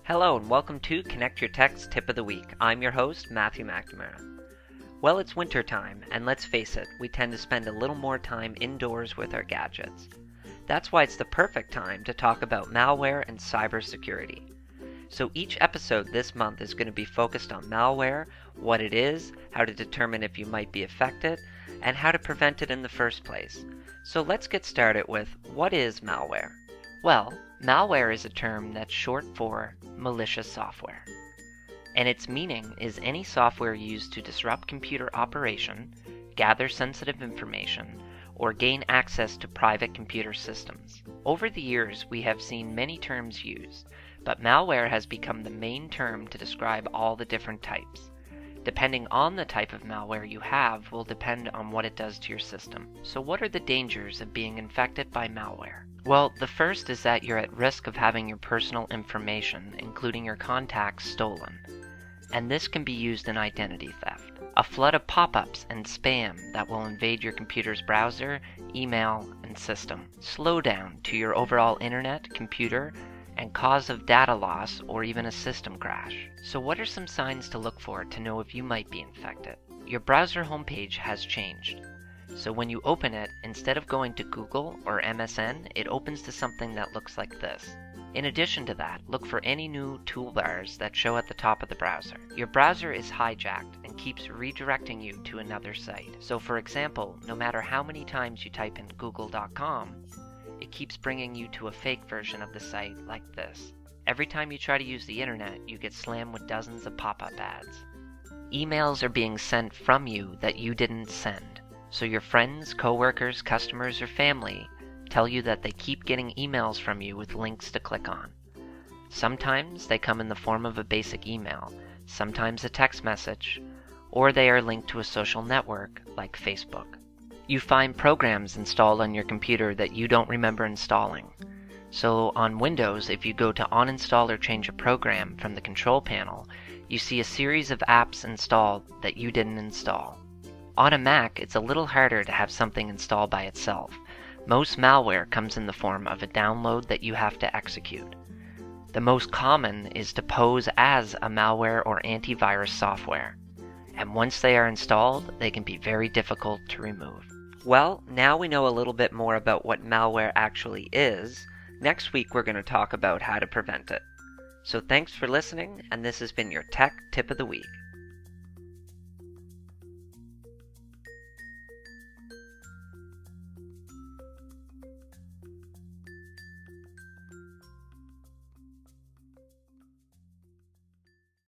Hello and welcome to Connect Your Tech's Tip of the Week. I'm your host, Matthew McNamara. Well, it's winter time, and let's face it, we tend to spend a little more time indoors with our gadgets. That's why it's the perfect time to talk about malware and cybersecurity. So each episode this month is going to be focused on malware, what it is, how to determine if you might be affected, and how to prevent it in the first place. So let's get started with, what is malware? Well, malware is a term that's short for malicious software. And its meaning is any software used to disrupt computer operation, gather sensitive information, or gain access to private computer systems. Over the years, we have seen many terms used, but malware has become the main term to describe all the different types. Depending on the type of malware you have will depend on what it does to your system. So what are the dangers of being infected by malware? Well, the first is that you're at risk of having your personal information, including your contacts, stolen. And this can be used in identity theft. A flood of pop-ups and spam that will invade your computer's browser, email, and system. Slowdown to your overall internet, computer, and cause of data loss or even a system crash. So what are some signs to look for to know if you might be infected? Your browser homepage has changed. So when you open it, instead of going to Google or MSN, it opens to something that looks like this. In addition to that, look for any new toolbars that show at the top of the browser. Your browser is hijacked and keeps redirecting you to another site. So for example, no matter how many times you type in google.com, it keeps bringing you to a fake version of the site like this. Every time you try to use the internet, you get slammed with dozens of pop-up ads. Emails are being sent from you that you didn't send. So your friends, coworkers, customers, or family tell you that they keep getting emails from you with links to click on. Sometimes they come in the form of a basic email, sometimes a text message, or they are linked to a social network like Facebook. You find programs installed on your computer that you don't remember installing. So on Windows, if you go to uninstall or change a program from the control panel, you see a series of apps installed that you didn't install. On a Mac, it's a little harder to have something installed by itself. Most malware comes in the form of a download that you have to execute. The most common is to pose as a malware or antivirus software. And once they are installed, they can be very difficult to remove. Well, now we know a little bit more about what malware actually is. Next week we're going to talk about how to prevent it. So thanks for listening, and this has been your Tech Tip of the Week.